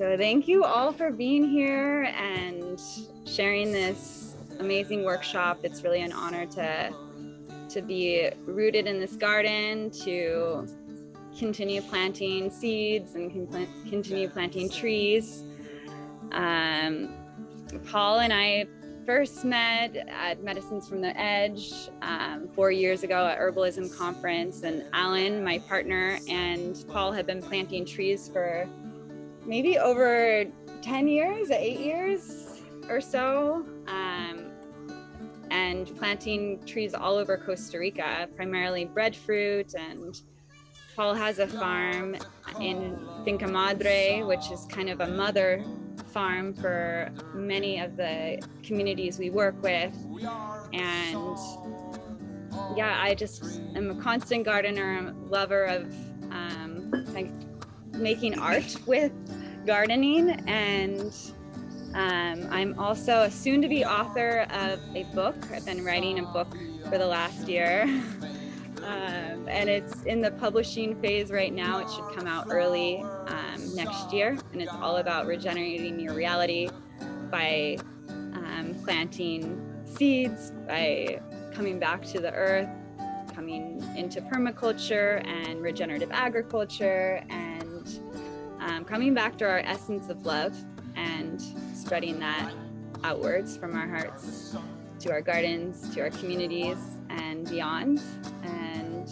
So thank you all for being here and sharing this amazing workshop. It's really an honor to be rooted in this garden, to continue planting seeds and continue planting trees. Paul and I first met at Medicines from the Edge 4 years ago at Herbalism Conference, and Alan, my partner, and Paul have been planting trees for maybe over 10 years, 8 years or so, and planting trees all over Costa Rica, primarily breadfruit. And Paul has a farm in Finca Madre, which is kind of a mother farm for many of the communities we work with. And yeah, I just am a constant gardener, lover of making art with gardening, and I'm also a soon-to-be author of a book. I've been writing a book for the last year, and it's in the publishing phase right now. It should come out early next year, and it's all about regenerating your reality by planting seeds, by coming back to the earth, coming into permaculture and regenerative agriculture, and coming back to our essence of love and spreading that outwards from our hearts to our gardens, to our communities, and beyond. And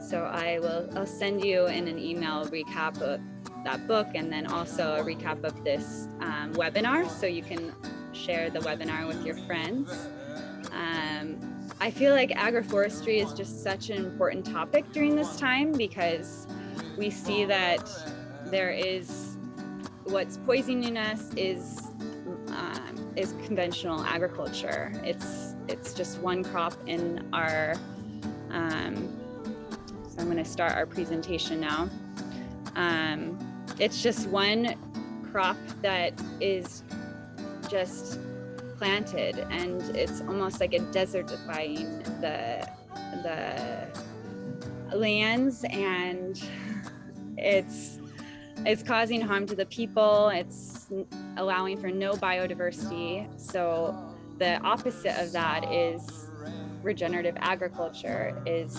so I'll send you in an email a recap of that book, and then also a recap of this webinar, so you can share the webinar with your friends. I feel like agroforestry is just such an important topic during this time, because we see that there is, what's poisoning us is conventional agriculture. It's just one crop in our, so I'm going to start our presentation now. It's just one crop that is just planted, and it's almost like a desertifying the lands, and it's causing harm to the people. It's allowing for no biodiversity. So the opposite of that is regenerative agriculture, is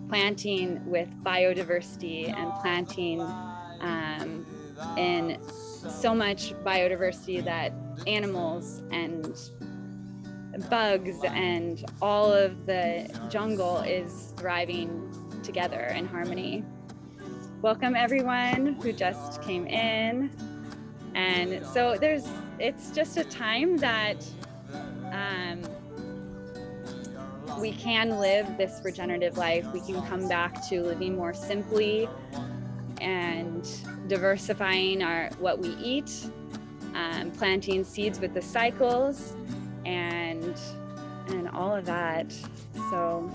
planting with biodiversity and planting in so much biodiversity that animals and bugs and all of the jungle is thriving together in harmony. Welcome everyone who just came in. And so it's just a time that we can live this regenerative life. We can come back to living more simply and diversifying what we eat, planting seeds with the cycles, and all of that. So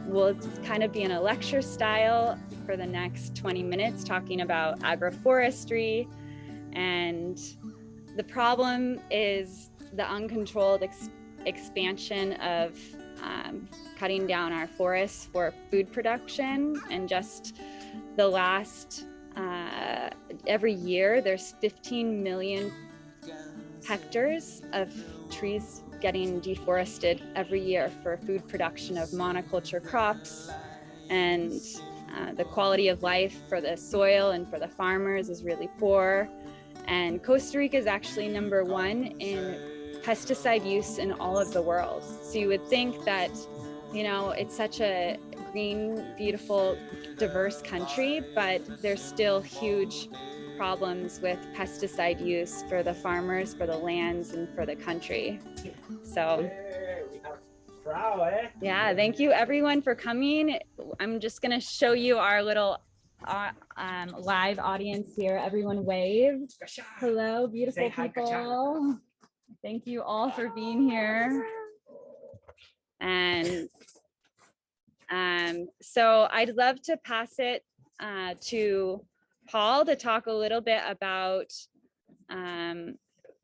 we'll kind of be in a lecture style for the next 20 minutes talking about agroforestry. And the problem is the uncontrolled expansion of cutting down our forests for food production. And just the last, every year, there's 15 million hectares of trees getting deforested every year for food production of monoculture crops. And the quality of life for the soil and for the farmers is really poor. And Costa Rica is actually #1 in pesticide use in all of the world. So you would think that, it's such a green, beautiful, diverse country, but there's still huge problems with pesticide use for the farmers, for the lands, and for the country. So yeah, thank you everyone for coming. I'm just going to show you our little live audience here. Everyone wave. Hello, beautiful people. Thank you all for being here. And so I'd love to pass it to Paul to talk a little bit about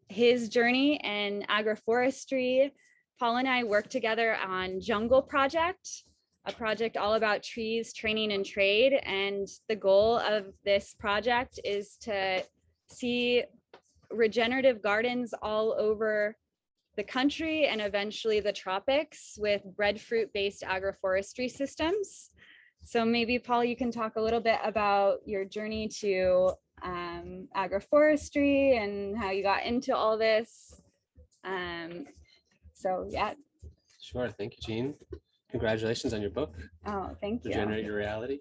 his journey in agroforestry. Paul and I worked together on Jungle Project, a project all about trees, training, and trade. And the goal of this project is to see regenerative gardens all over the country and eventually the tropics with breadfruit-based agroforestry systems. So maybe, Paul, you can talk a little bit about your journey to agroforestry and how you got into all this. So yeah. Sure. Thank you, Jean. Congratulations on your book. Oh, thank you. Regenerate Your Reality.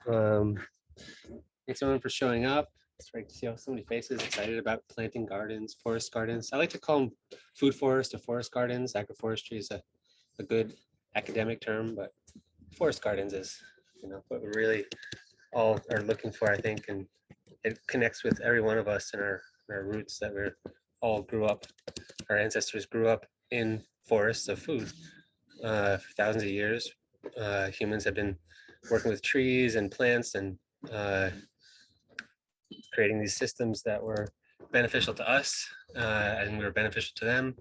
Thanks everyone for showing up. It's great to see so many faces excited about planting gardens, forest gardens. I like to call them food forest or forest gardens. Agroforestry is a good academic term, but forest gardens is, what we really all are looking for, I think, and it connects with every one of us and our roots that we're all grew up. Our ancestors grew up in forests of food for thousands of years. Humans have been working with trees and plants and creating these systems that were beneficial to us and we were beneficial to them.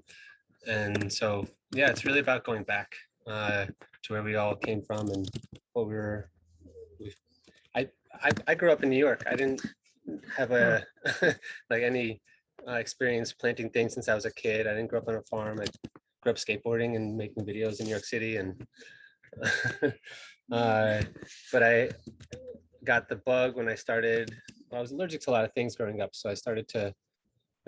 And so, yeah, it's really about going back to where we all came from and what I grew up in New York. I didn't have like any experience planting things since I was a kid. I didn't grow up on a farm. I grew up skateboarding and making videos in New York City. And but I got the bug when I started. I was allergic to a lot of things growing up, so I started to,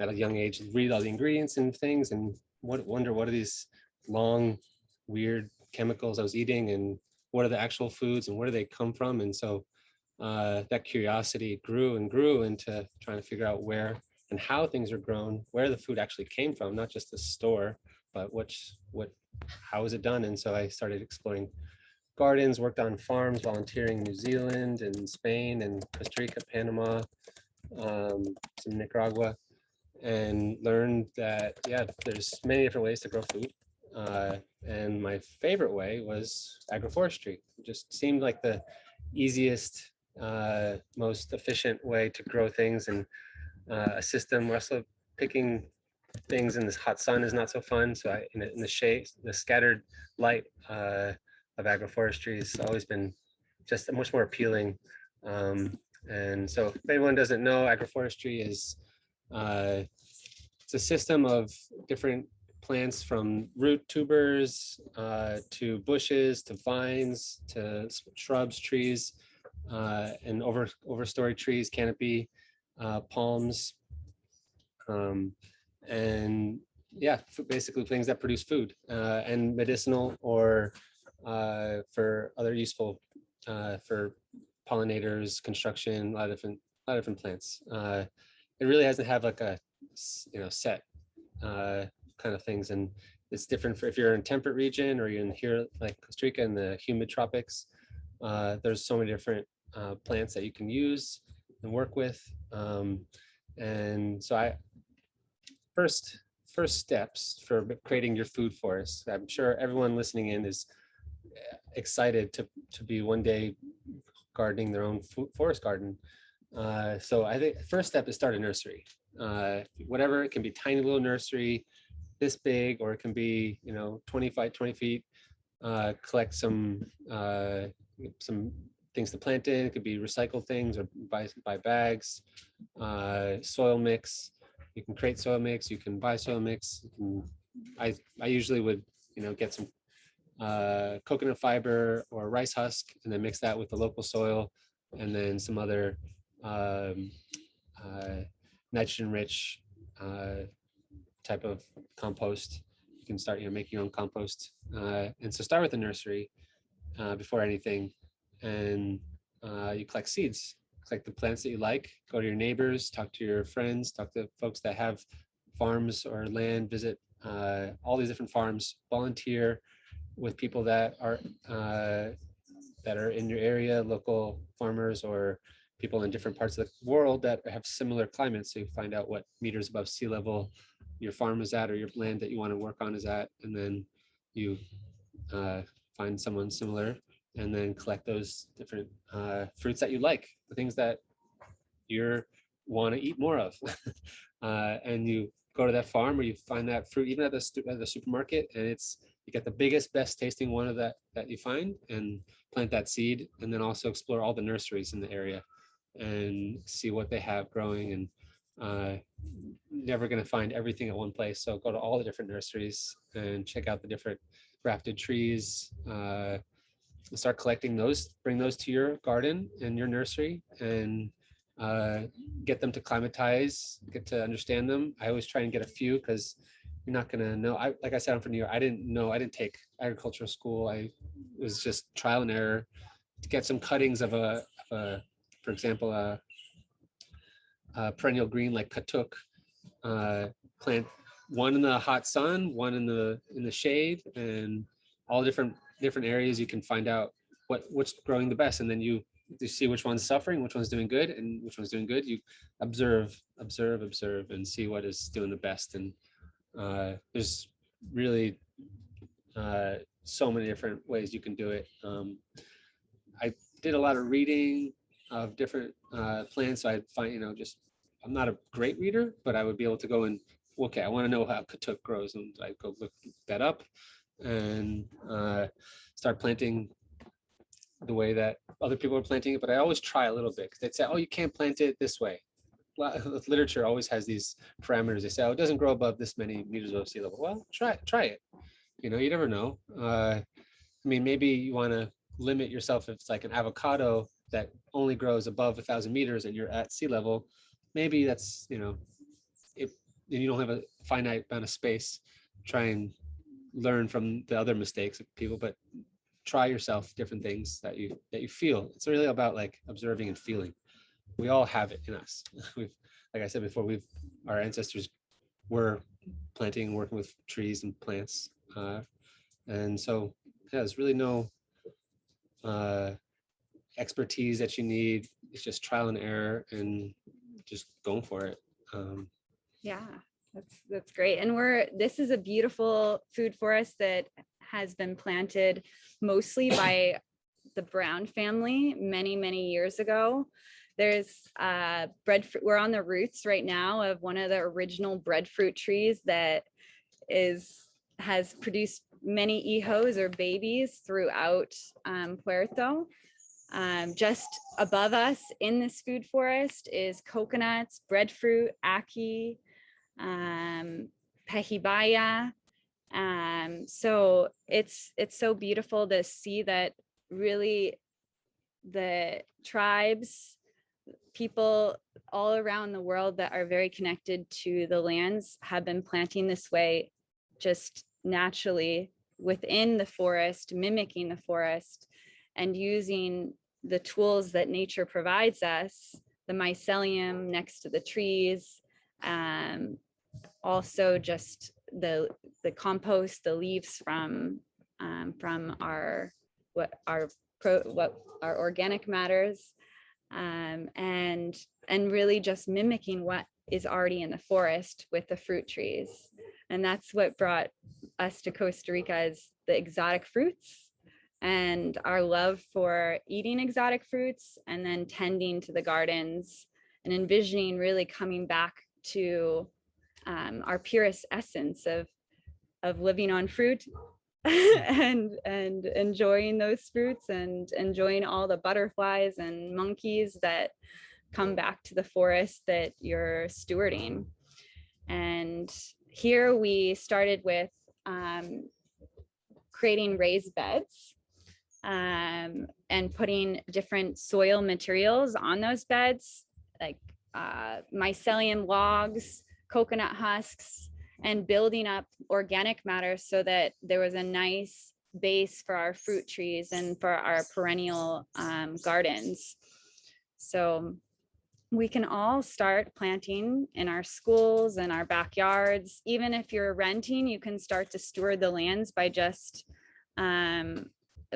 at a young age, read all the ingredients and things and wonder what are these long, weird chemicals I was eating and what are the actual foods and where do they come from? And so that curiosity grew and grew into trying to figure out where and how things are grown, where the food actually came from, not just the store, but how is it done? And so I started exploring gardens, worked on farms, volunteering in New Zealand and Spain and Costa Rica, Panama, some Nicaragua, and learned that, yeah, there's many different ways to grow food. And my favorite way was agroforestry. It just seemed like the easiest, most efficient way to grow things, and a system. We're also picking things in this hot sun is not so fun. So in the shade, the scattered light of agroforestry has always been just much more appealing. And so if anyone doesn't know, agroforestry is it's a system of different plants, from root tubers to bushes to vines to shrubs, trees, and overstory trees, canopy, palms, and yeah, basically things that produce food and medicinal or for other useful for pollinators, construction, a lot of different plants. It really doesn't have like a set kind of things, and it's different for if you're in temperate region or you're in here like Costa Rica in the humid tropics. There's so many different plants that you can use and work with, and so first steps for creating your food forest. I'm sure everyone listening in is excited to be one day gardening their own forest garden. So I think first step is start a nursery. Whatever, it can be tiny little nursery this big, or it can be 20 feet. Collect some things to plant in. It could be recycled things or buy bags. Soil mix. You can create soil mix. You can buy soil mix. I usually would get some coconut fiber or rice husk, and then mix that with the local soil, and then some other nitrogen rich type of compost. You can start making your own compost, and so start with a nursery before anything, and you collect seeds, collect the plants that you like, go to your neighbors, talk to your friends, talk to folks that have farms or land, visit all these different farms, volunteer with people that are in your area, local farmers or people in different parts of the world that have similar climates. So you find out what meters above sea level your farm is at, or your land that you want to work on is at, and then you find someone similar, and then collect those different fruits that you like, the things that you want to eat more of, and you go to that farm, or you find that fruit even at the supermarket, and you get the biggest, best tasting one of that you find, and plant that seed, and then also explore all the nurseries in the area. and see what they have growing. And never going to find everything at one place. So go to all the different nurseries and check out the different grafted trees. Start collecting those, bring those to your garden and your nursery, and get them to climatize, get to understand them. I always try and get a few because you're not going to know. Like I said, I'm from New York. I didn't take agricultural school. It was just trial and error to get some cuttings of for example, perennial green like katuk, plant one in the hot sun, one in the shade, and all different areas. You can find out what's growing the best, and then you see which one's suffering, which one's doing good, and which one's doing good. You observe, and see what is doing the best. And there's really so many different ways you can do it. I did a lot of reading of different plants. So I find, I'm not a great reader, but I would be able to go and, okay, I want to know how katuk grows, and I go look that up and start planting the way that other people are planting it. But I always try a little bit, because they'd say, oh, you can't plant it this way. Well, literature always has these parameters. They say, oh, it doesn't grow above this many meters above sea level. Well, try it. You never know. I mean, maybe you want to limit yourself. If it's like an avocado that only grows above 1,000 meters and you're at sea level, maybe that's, if you don't have a finite amount of space, try and learn from the other mistakes of people, but try yourself different things that you feel. It's really about like observing and feeling. We all have it in us. Like I said before, our ancestors were planting and working with trees and plants. And so, yeah, there's really no expertise that you need. It's just trial and error and just going for it. Yeah, that's great. And this is a beautiful food forest that has been planted mostly by the Brown family many years ago. There's breadfruit. We're on the roots right now of one of the original breadfruit trees that has produced many hijos or babies throughout Puerto. Just above us in this food forest is coconuts, breadfruit, ackee, pejibaya. So it's so beautiful to see that really the tribes, people all around the world that are very connected to the lands have been planting this way just naturally within the forest, mimicking the forest and using the tools that nature provides us, the mycelium next to the trees, also just the compost, the leaves from our organic matters, and really just mimicking what is already in the forest with the fruit trees. And that's what brought us to Costa Rica, is the exotic fruits and our love for eating exotic fruits, and then tending to the gardens and envisioning really coming back to our purest essence of living on fruit and enjoying those fruits and enjoying all the butterflies and monkeys that come back to the forest that you're stewarding. And here we started with creating raised beds and putting different soil materials on those beds, like mycelium logs, coconut husks, and building up organic matter so that there was a nice base for our fruit trees and for our perennial gardens. So we can all start planting in our schools and our backyards. Even if you're renting, you can start to steward the lands by just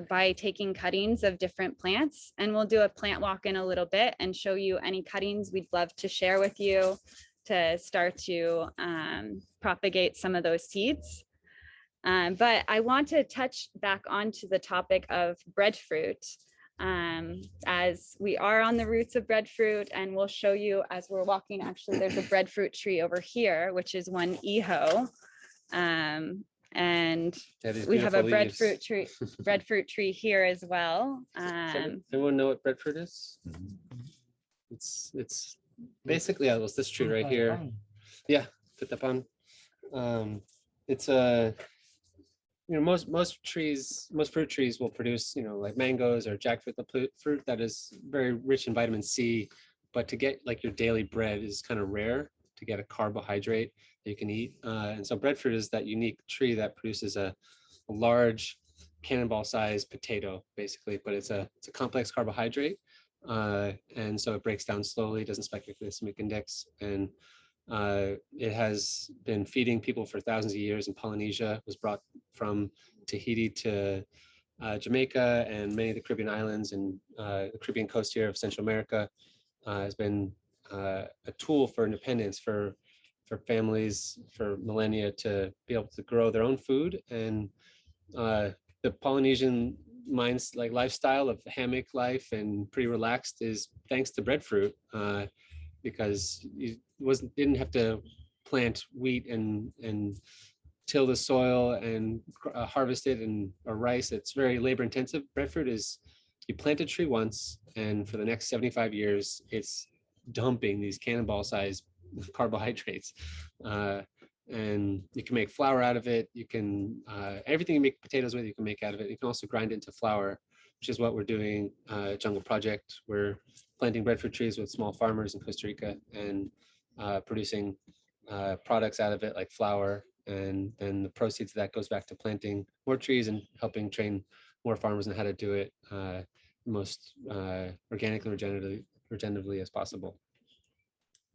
by taking cuttings of different plants. And we'll do a plant walk in a little bit and show you any cuttings we'd love to share with you to start to propagate some of those seeds. But I want to touch back onto the topic of breadfruit, as we are on the roots of breadfruit, and we'll show you as we're walking. Actually, there's a breadfruit tree over here, which is one hijo. And we have a breadfruit tree here as well. Does everyone know what breadfruit is? It's basically, it was this tree right here. Yeah, Fitapan. It's a, most trees, most fruit trees will produce, like mangoes or jackfruit, the fruit that is very rich in vitamin C. But to get like your daily bread is kind of rare, to get a carbohydrate that you can eat. And so breadfruit is that unique tree that produces a large cannonball sized potato, basically, but it's a complex carbohydrate. And so it breaks down slowly, doesn't spike the glycemic index. And it has been feeding people for thousands of years in Polynesia. It was brought from Tahiti to Jamaica and many of the Caribbean islands, and the Caribbean coast here of Central America. Has been a tool for independence for families for millennia to be able to grow their own food. And the Polynesian minds, like lifestyle of hammock life and pretty relaxed, is thanks to breadfruit, because you didn't have to plant wheat and till the soil and harvest it, and or rice. It's very labor intensive. Breadfruit is, you plant a tree once, and for the next 75 years, it's dumping these cannonball sized carbohydrates. And you can make flour out of it. You can, everything you make potatoes with, you can make out of it. You can also grind it into flour, which is what we're doing Jungle Project. We're planting breadfruit trees with small farmers in Costa Rica and producing products out of it like flour. And then the proceeds of that goes back to planting more trees and helping train more farmers on how to do it most organically, regeneratively as possible.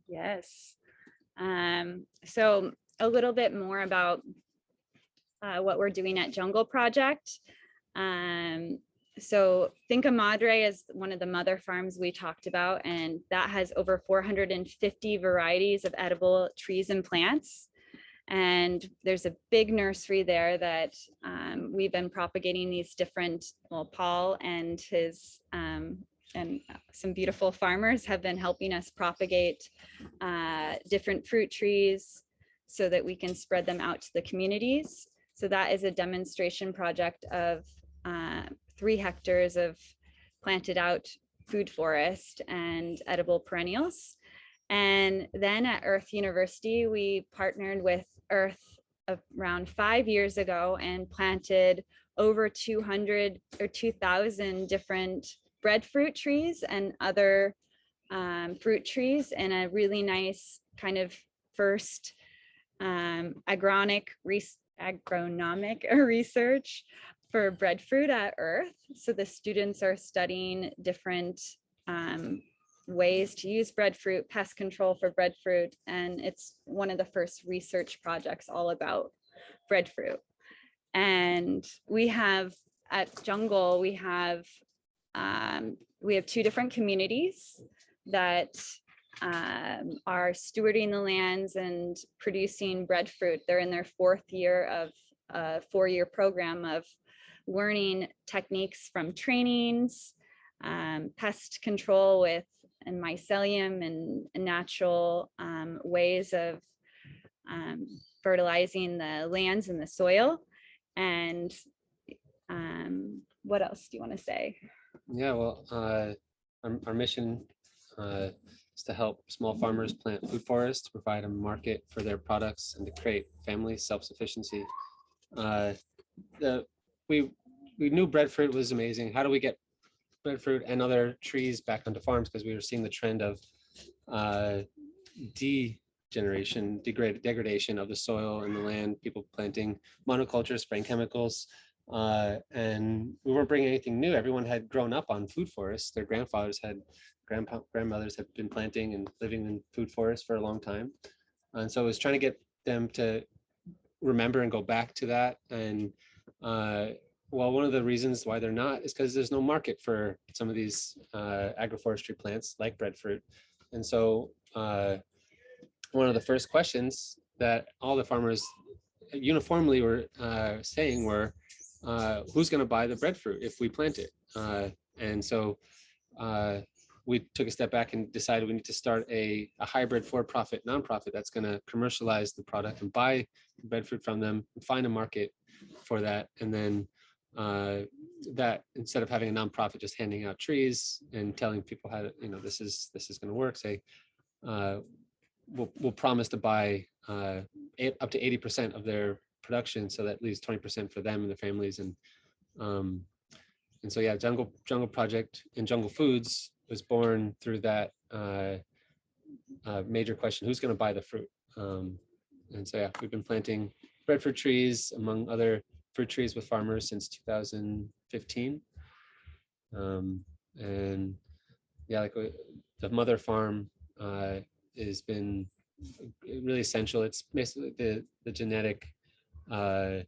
Yes. So a little bit more about what we're doing at Jungle Project. So Finca Madre is one of the mother farms we talked about, and that has over 450 varieties of edible trees and plants. And there's a big nursery there that we've been propagating these different, well, Paul and his and some beautiful farmers have been helping us propagate different fruit trees so that we can spread them out to the communities. So that is a demonstration project of 3 hectares of planted out food forest and edible perennials. And then at Earth University, we partnered with Earth around 5 years ago and planted over 200 or 2,000 different breadfruit trees and other fruit trees in a really nice kind of first agronomic research for breadfruit at Earth. So the students are studying different ways to use breadfruit, pest control for breadfruit, and it's one of the first research projects all about breadfruit. And we have at Jungle, we have 2 different communities that are stewarding the lands and producing breadfruit. They're in their 4th year of a 4-year program of learning techniques from trainings, pest control with and mycelium and natural ways of fertilizing the lands and the soil. And what else do you want to say? Yeah, well, our mission is to help small farmers plant food forests, to provide a market for their products, and to create family self-sufficiency. We knew breadfruit was amazing. How do we get breadfruit and other trees back onto farms? Because we were seeing the trend of degradation of the soil and the land, people planting monocultures, spraying chemicals, and we weren't bringing anything new. Everyone had grown up on food forests. Their grandmothers had been planting and living in food forests for a long time. And so I was trying to get them to remember and go back to that. And well, one of the reasons why they're not is because there's no market for some of these agroforestry plants like breadfruit. And so one of the first questions that all the farmers uniformly were saying were, who's going to buy the breadfruit if we plant it? And so we took a step back and decided we need to start a hybrid for-profit nonprofit that's going to commercialize the product and buy breadfruit from them and find a market for that. And then that instead of having a nonprofit just handing out trees and telling people how to, this is going to work, say, we'll promise to buy up to 80% of their production, so that leaves 20% for them and their families. And so yeah, Jungle Project and Jungle Foods was born through that major question: who's going to buy the fruit? And so yeah, we've been planting breadfruit trees among other fruit trees with farmers since 2015. And yeah, like the mother farm has been really essential. It's basically the genetic, the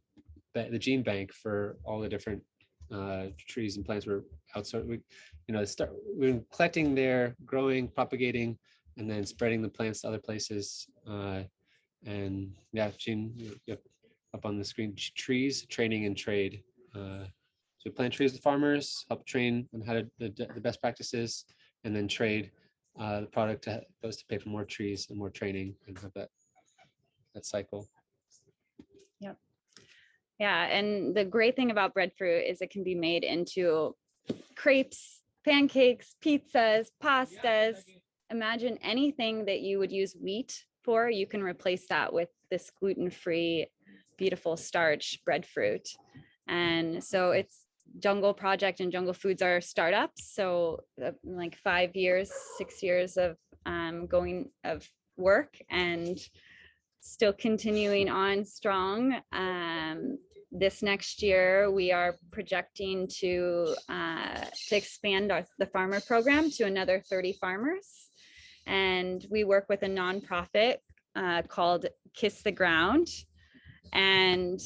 gene bank for all the different trees and plants. We're outsourcing. We're collecting there, growing, propagating, and then spreading the plants to other places. And yeah, Gene, up on the screen, trees, training, and trade. So we plant trees with farmers, help train on how to the best practices, and then trade the product goes to pay for more trees and more training, and have that cycle. Yep. Yeah, and the great thing about breadfruit is it can be made into crepes, pancakes, pizzas, pastas. Imagine anything that you would use wheat for, you can replace that with this gluten-free, beautiful starch breadfruit. And so it's Jungle Project and Jungle Foods are startups. So like 5 years, 6 years of work, and still continuing on strong. This next year, we are projecting to expand the farmer program to another 30 farmers. And we work with a nonprofit called Kiss the Ground. And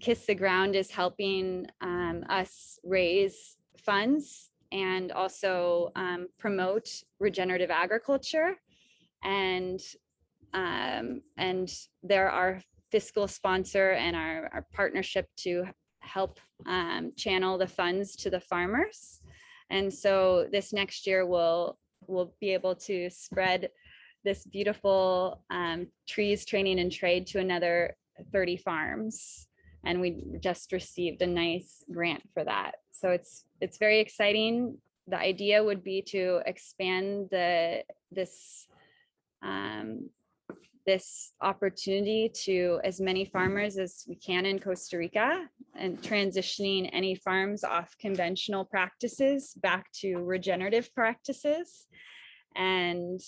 Kiss the Ground is helping us raise funds and also promote regenerative agriculture. And they're our fiscal sponsor and our partnership to help channel the funds to the farmers. And so this next year we'll be able to spread this beautiful trees, training, and trade to another 30 farms. And we just received a nice grant for that. So it's very exciting. The idea would be to expand this opportunity to as many farmers as we can in Costa Rica, and transitioning any farms off conventional practices back to regenerative practices, and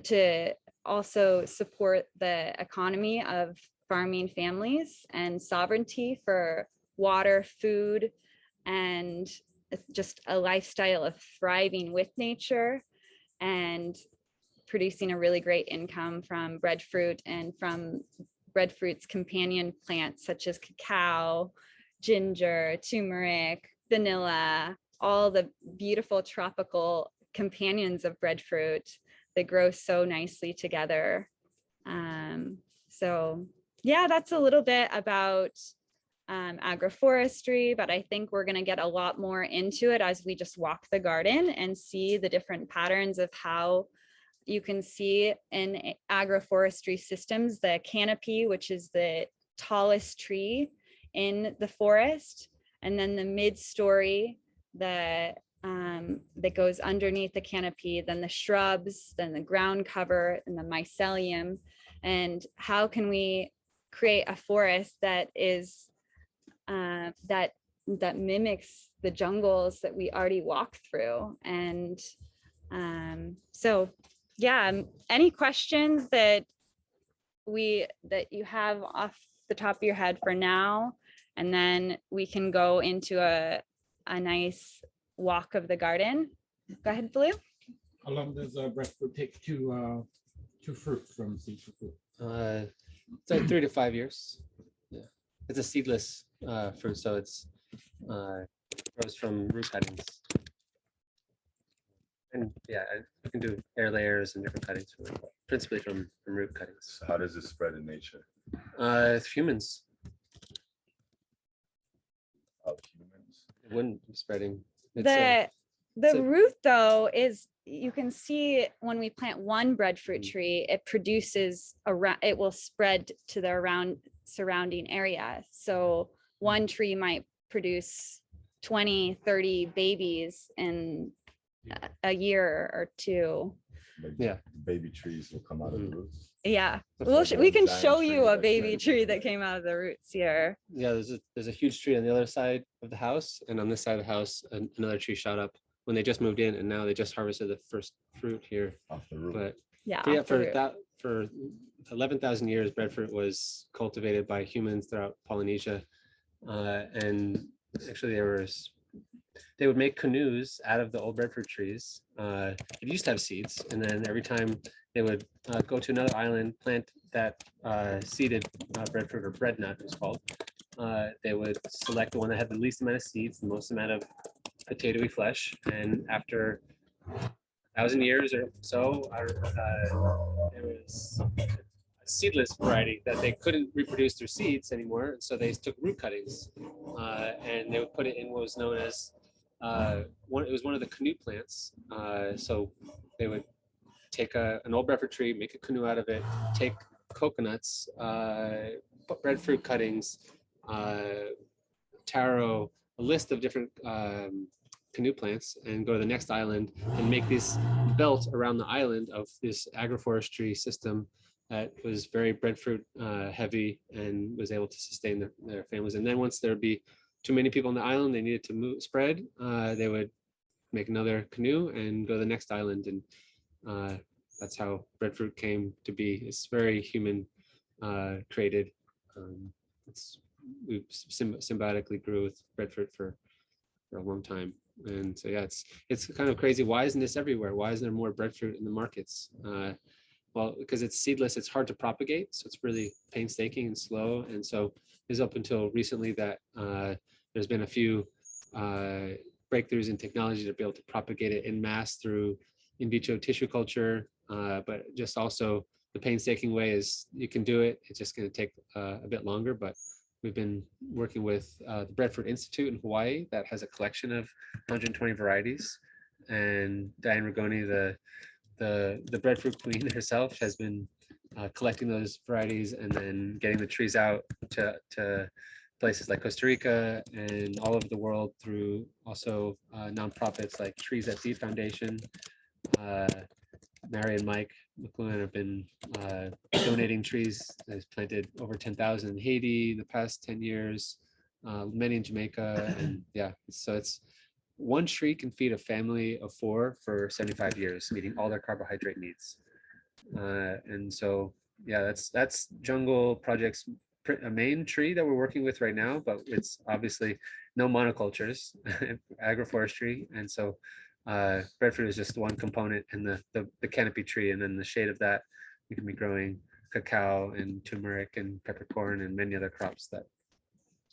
to also support the economy of farming families and sovereignty for water, food, and just a lifestyle of thriving with nature and producing a really great income from breadfruit and from breadfruit's companion plants such as cacao, ginger, turmeric, vanilla, all the beautiful tropical companions of breadfruit that grow so nicely together. So yeah, that's a little bit about agroforestry, but I think we're going to get a lot more into it as we just walk the garden and see the different patterns of how you can see in agroforestry systems, the canopy, which is the tallest tree in the forest, and then the mid-story that goes underneath the canopy, then the shrubs, then the ground cover, and the mycelium. And how can we create a forest that is that mimics the jungles that we already walk through? And so yeah, any questions that you have off the top of your head for now, and then we can go into a nice walk of the garden. Go ahead, Blue. How long does breadfruit take to fruit from seed to fruit? It's like 3 to 5 years. Yeah, it's a seedless fruit, so it's grows from root cuttings. And yeah, you can do air layers and different cuttings, principally from root cuttings. So how does it spread in nature? Humans. Of humans? It wouldn't be spreading. The root, though, is, you can see when we plant one breadfruit tree, it produces it will spread to the surrounding area. So one tree might produce 20, 30 babies in a year or two. Like Yeah. baby trees will come out of the roots. Yeah, Well, we can giant show tree you a that's baby ready. tree that came out of the roots here. Yeah, there's a huge tree on the other side of the house, and on this side of the house, another tree shot up when they just moved in, and now they just harvested the first fruit here. Off the root. But Yeah, yeah, off the root. for 11,000 years, breadfruit was cultivated by humans throughout Polynesia, and actually they would make canoes out of the old breadfruit trees. It used to have seeds, and then every time they would go to another island, plant that seeded breadfruit, or bread nut it was called. They would select the one that had the least amount of seeds, the most amount of potatoy flesh, and after 1,000 years or so, there was a seedless variety that they couldn't reproduce their seeds anymore, so they took root cuttings and they would put it in what was known as it was one of the canoe plants. So they would take an old breadfruit tree, make a canoe out of it, take coconuts, breadfruit cuttings, taro, a list of different canoe plants, and go to the next island and make this belt around the island of this agroforestry system that was very breadfruit heavy and was able to sustain their families. And then once there'd be too many people on the island, they needed to spread, they would make another canoe and go to the next island. And that's how breadfruit came to be. It's very human created. We symbiotically grew with breadfruit for a long time. And so, yeah, it's kind of crazy. Why isn't this everywhere? Why isn't there more breadfruit in the markets? Well, because it's seedless, it's hard to propagate. So it's really painstaking and slow. And so it's up until recently that there's been a few breakthroughs in technology to be able to propagate it en masse through in vitro tissue culture. But just also the painstaking way is you can do it. It's just going to take a bit longer, but we've been working with the Breadfruit Institute in Hawaii that has a collection of 120 varieties. And Diane Ragone, the breadfruit queen herself, has been collecting those varieties and then getting the trees out to places like Costa Rica and all over the world through also nonprofits like Trees at Sea Foundation. Mary and Mike McLuhan have been donating trees. They've planted over 10,000 in Haiti in the past 10 years, many in Jamaica. And yeah, so it's one tree can feed a family of 4 for 75 years, meeting all their carbohydrate needs. And so, yeah, that's Jungle Project's main tree that we're working with right now, but it's obviously no monocultures, agroforestry. And so breadfruit is just one component in the canopy tree, and then the shade of that we can be growing cacao and turmeric and peppercorn and many other crops that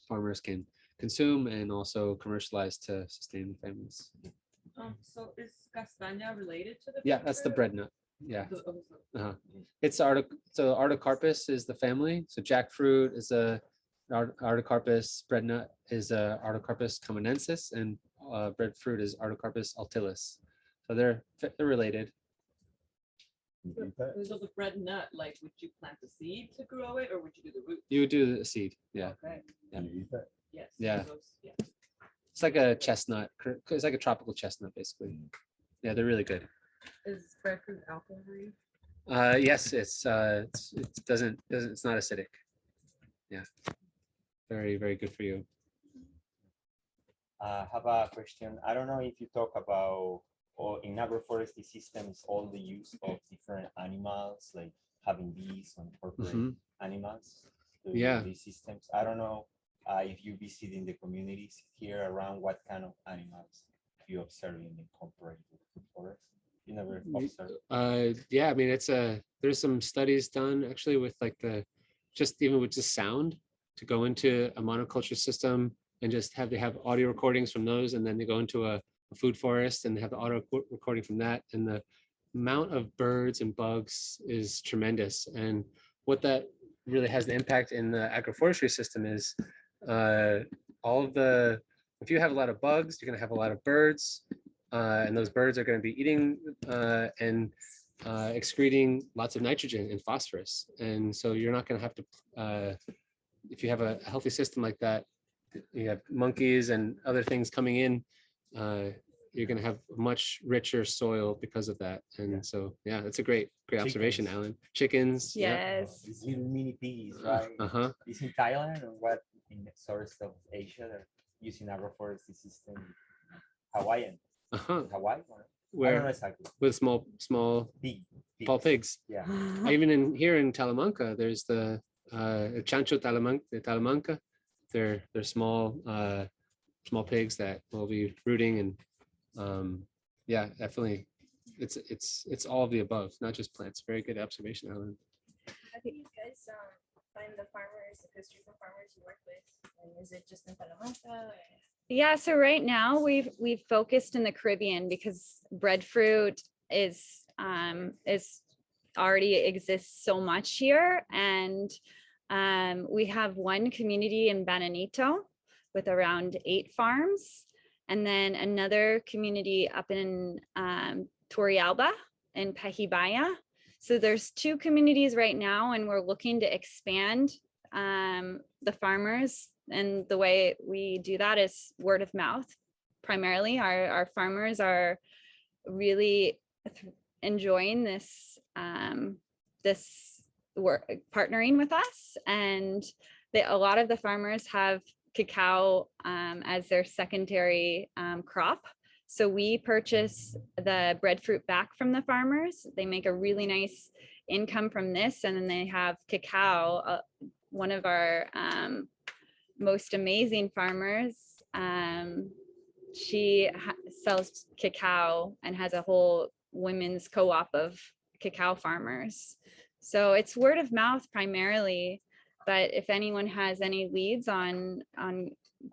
farmers can consume and also commercialize to sustain families. So is castaña related to the? Yeah, that's the bread nut. Yeah, it's so Artocarpus is the family. So jackfruit is a Artocarpus, bread nut is a Artocarpus camonensis, and breadfruit is Artocarpus altilis. So they're related. So the bread nut, like, would you plant the seed to grow it, or would you do the root? You would do the seed. Yeah. Okay. Yeah. You eat that? Yes. Yeah. Yeah. It's like a chestnut. It's like a tropical chestnut, basically. Yeah, they're really good. Is breadfruit alcohol free? Yes, it's not acidic. Yeah, very, very good for you. I have a question. I don't know if you talk about, or in agroforestry systems, all the use of different animals, like having bees or incorporate animals to these systems. I don't know if you visit in the communities here around, what kind of animals you observe in the incorporated forest. You never observe? Yeah, I mean, there's some studies done actually with like even with just sound, to go into a monoculture system and just have audio recordings from those, and then they go into a food forest and they have the audio recording from that, and the amount of birds and bugs is tremendous. And what that really has the impact in the agroforestry system is if you have a lot of bugs, you're going to have a lot of birds, and those birds are going to be eating and excreting lots of nitrogen and phosphorus. And so you're not going to have to, if you have a healthy system like that, you have monkeys and other things coming in, you're going to have much richer soil because of that. And so, yeah, that's a great observation, Chickens. Alan. Chickens. Yes. These little mini piggies, Yeah. right? Uh-huh. Is in Thailand or what? In the source of Asia, they're using agroforestry system. Hawaiian. Uh-huh. Hawaii? Or, I don't know Where exactly. with small Pig. small pigs. Yeah. Even in here in Talamanca, there's the Chancho Talamanca. They're small small pigs that will be rooting, and yeah, definitely it's all of the above, not just plants. Very good observation, Alan. How do you guys find the farmers, the history from farmers you work with? And is it just in Salamanca? Yeah, so right now we've focused in the Caribbean because breadfruit is already exists so much here, and we have one community in Bananito with around 8 farms, and then another community up in Turrialba in Pahibaya. So there's 2 communities right now, and we're looking to expand the farmers. And the way we do that is word of mouth. Primarily, our farmers are really enjoying this this work, partnering with us, and a lot of the farmers have cacao as their secondary crop. So we purchase the breadfruit back from the farmers. They make a really nice income from this, and then they have cacao. One of our most amazing farmers, she sells cacao and has a whole women's co-op of cacao farmers. So it's word of mouth primarily, but if anyone has any leads on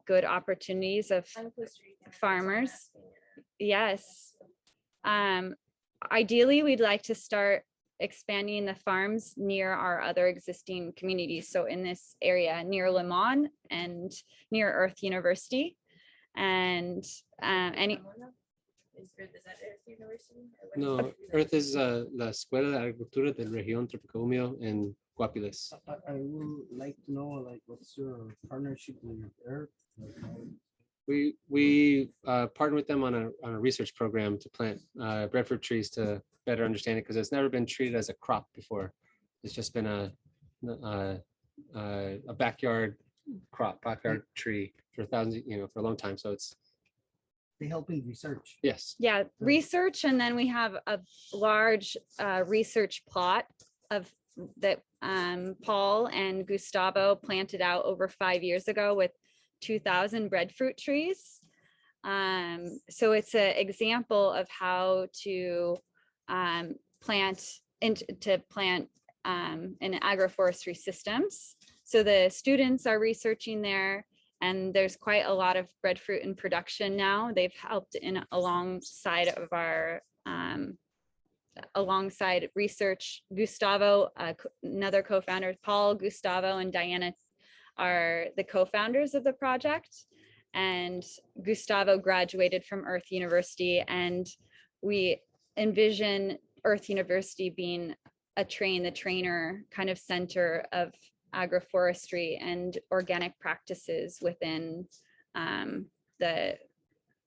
good opportunities of farmers, yes. Ideally, we'd like to start expanding the farms near our other existing communities. So in this area near Le Mans and near Earth University, and any. Is that Earth University? No, Earth is la Escuela de Agricultura del Región Tropicomio in Guapiles. I would like to know, like, what's your partnership with Earth? We partner with them on a research program to plant breadfruit trees to better understand it, because it's never been treated as a crop before. It's just been a backyard crop, backyard tree for thousands, for a long time. So it's They help in research. yes. Yeah, research, and then we have a large research plot of that Paul and Gustavo planted out over 5 years ago with 2,000 breadfruit trees. So it's an example of how to plant in agroforestry systems. So the students are researching there, and there's quite a lot of breadfruit in production now. They've helped in alongside of our alongside research. Gustavo, another co-founder, Paul, Gustavo, and Diana are the co-founders of the project. And Gustavo graduated from Earth University, and we envision Earth University being the trainer kind of center of agroforestry and organic practices within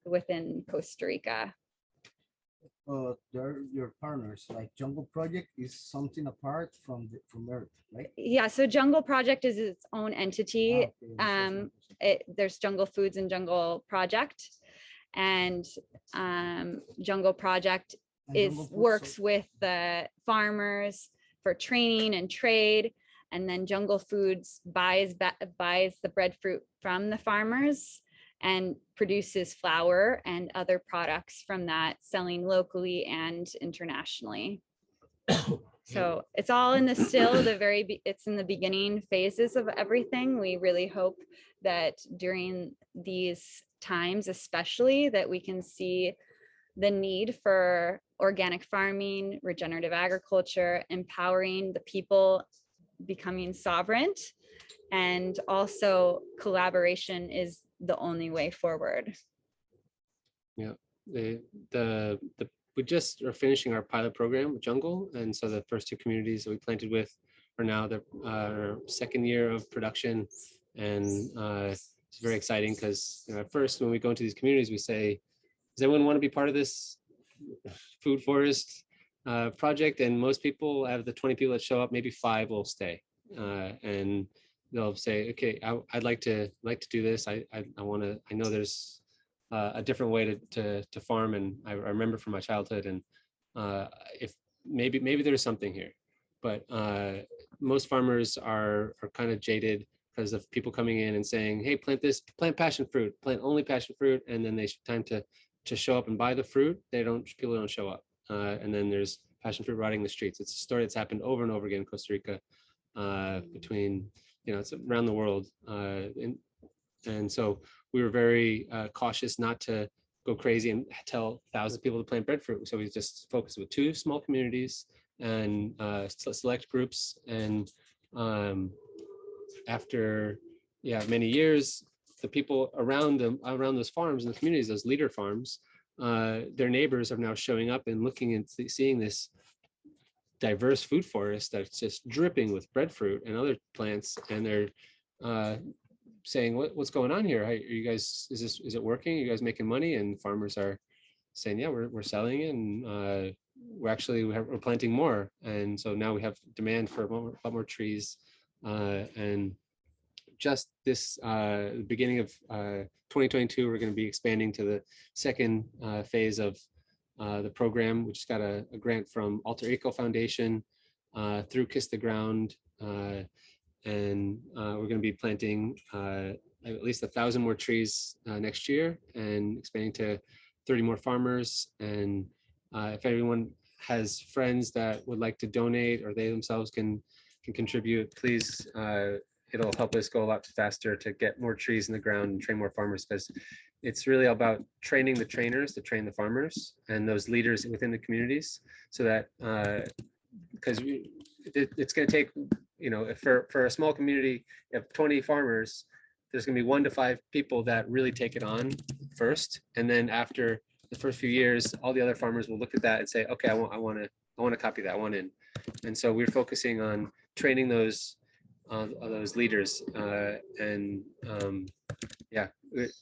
within Costa Rica. They're your partners, like Jungle Project is something apart from Earth, right? Yeah, so Jungle Project is its own entity. Okay. There's Jungle Foods and Jungle Project, and Jungle Project works with the farmers for training and trade, and then Jungle Foods buys the breadfruit from the farmers and produces flour and other products from that, selling locally and internationally. So it's all in it's in the beginning phases of everything. We really hope that during these times, especially, that we can see the need for organic farming, regenerative agriculture, empowering the people, becoming sovereign, and also collaboration is the only way forward. Yeah, we just are finishing our pilot program with Jungle, and so the first 2 communities that we planted with are now our second year of production, and it's very exciting because at first when we go into these communities, we say, does anyone want to be part of this food forest project? And most people, out of the 20 people that show up, maybe 5 will stay, and they'll say, okay, I'd like to do this. I want to. I know there's a different way to farm, and I remember from my childhood, and if maybe there's something here, but most farmers are kind of jaded because of people coming in and saying, hey, plant passion fruit, plant only passion fruit, and then time to show up and buy the fruit. People don't show up, and then there's passion fruit rotting the streets. It's a story that's happened over and over again in Costa Rica, between, it's around the world, and so we were very cautious not to go crazy and tell thousands of people to plant breadfruit. So we just focused with 2 small communities and select groups. And after many years, the people around those farms and the communities, those leader farms, their neighbors are now showing up and looking and seeing this diverse food forest that's just dripping with breadfruit and other plants, and they're saying, what's going on here? Are you guys, is it working? Are you guys making money? And farmers are saying, yeah, we're selling it, and we're planting more. And so now we have demand for a lot more trees. And just this beginning of 2022, we're going to be expanding to the second phase of the program. We just got a grant from Alter Eco Foundation through Kiss the Ground. And we're going to be planting at least 1,000 more trees next year, and expanding to 30 more farmers. And if anyone has friends that would like to donate, or they themselves can contribute, please, it'll help us go a lot faster to get more trees in the ground and train more farmers, because it's really about training the trainers to train the farmers and those leaders within the communities, so that because it's going to take, for a small community of 20 farmers, there's going to be 1 to 5 people that really take it on first, and then after the first few years, all the other farmers will look at that and say, okay, I want to copy that, I want in. And so we're focusing on training those leaders, and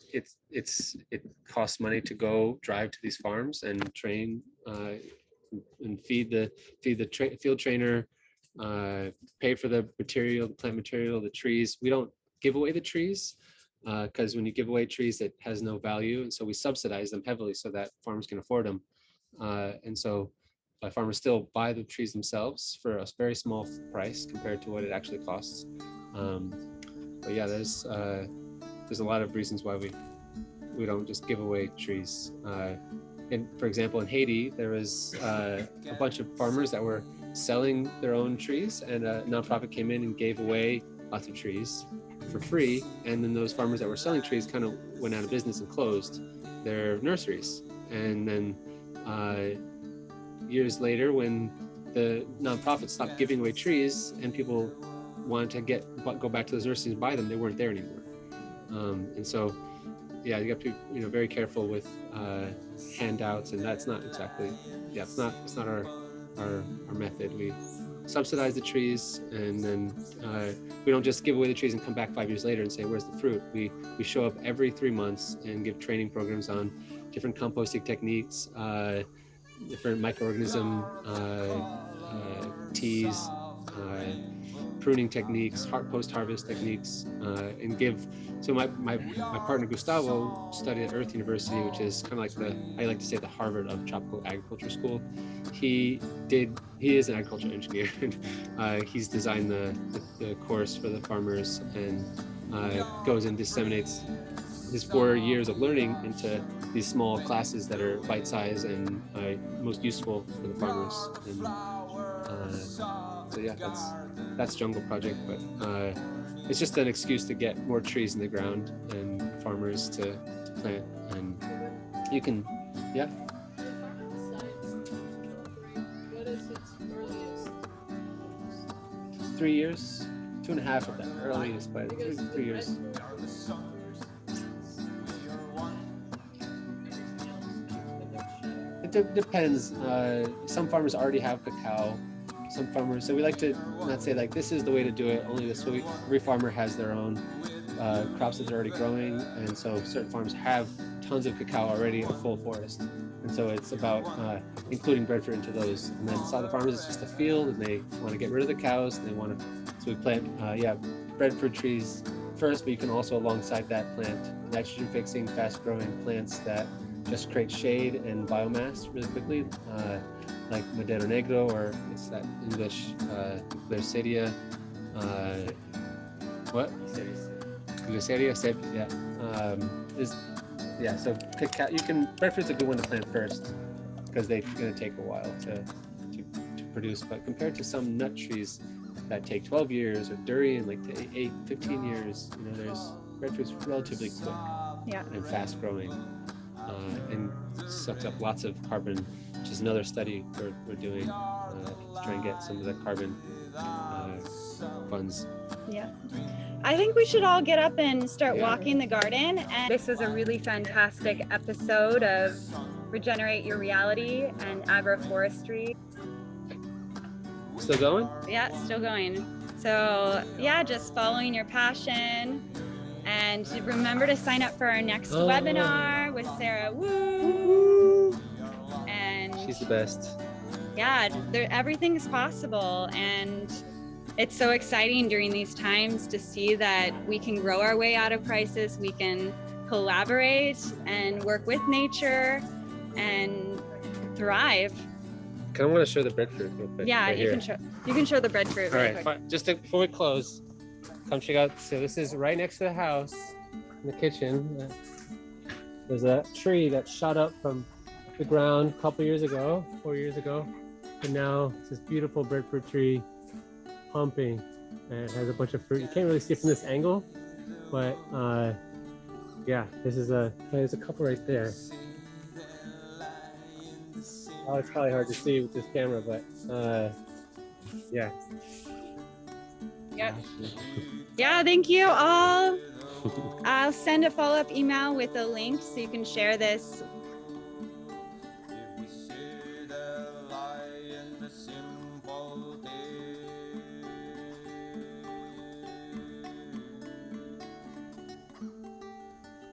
it costs money to go drive to these farms and train and feed the field trainer, pay for the material, the plant material, the trees. We don't give away the trees, because when you give away trees, it has no value, and so we subsidize them heavily so that farmers can afford them. And so farmers still buy the trees themselves for a very small price compared to what it actually costs. But yeah, there's a lot of reasons why we don't just give away trees. And for example, in Haiti, there was a bunch of farmers that were selling their own trees, and a nonprofit came in and gave away lots of trees for free. And then those farmers that were selling trees kind of went out of business and closed their nurseries. And then years later, when the nonprofit stopped giving away trees and people wanted to go back to those nurseries and buy them, they weren't there anymore. And so, yeah, you have to be, very careful with handouts, and that's not exactly, it's not our method. We subsidize the trees, and then we don't just give away the trees and come back 5 years later and say, where's the fruit? We show up every 3 months and give training programs on different composting techniques, different microorganism teas, pruning techniques, post-harvest techniques, and give. So my partner Gustavo studied at Earth University, which is kind of like I like to say the Harvard of tropical agriculture school. He is an agricultural engineer, and he's designed the course for the farmers, and goes and disseminates his 4 years of learning into these small classes that are bite-sized and most useful for the farmers. And so yeah, that's Jungle Project, but it's just an excuse to get more trees in the ground and farmers to plant. And you can, yeah. What is its earliest? 3 years, 2.5 at the earliest, but 3 years. It depends. Some farmers already have cacao. Some farmers, so we like to not say like this is the way to do it, only this way. Every farmer has their own crops that are already growing, and so certain farms have tons of cacao already, a full forest, and so it's about including breadfruit into those. And then some of the farmers, it's just a field, and they want to get rid of the cows, and they want to, so we plant breadfruit trees first, but you can also alongside that plant nitrogen fixing, fast growing plants that just create shade and biomass really quickly, like Madero Negro, or it's that English Glyceria. What? Glyceria, so cacao, breadfruit's a good one to plant first because they're going to take a while to produce. But compared to some nut trees that take 12 years, or durian like 15 years, breadfruit's relatively quick and fast growing, and sucks up lots of carbon, which is another study we're doing to try and get some of the carbon funds. Yeah. I think we should all get up and start walking the garden. And this was a really fantastic episode of Regenerate Your Reality and Agroforestry. Still going? Yeah, still going. So yeah, just following your passion. And remember to sign up for our next webinar with Sarah Wu. And she's the best. Yeah, everything's possible. And it's so exciting during these times to see that we can grow our way out of crisis. We can collaborate and work with nature and thrive. I want to show the breadfruit real quick. Yeah, right you can show the breadfruit. All Really right, quick. just before we close, come check out. So this is right next to the house, in the kitchen. There's a tree that shot up from the ground a couple years ago, 4 years ago, and now it's this beautiful breadfruit tree, pumping, and it has a bunch of fruit. You can't really see it from this angle, but there's a couple right there. Oh, it's probably hard to see with this camera, but yeah. Yep. Yeah, thank you all. I'll send a follow-up email with a link so you can share this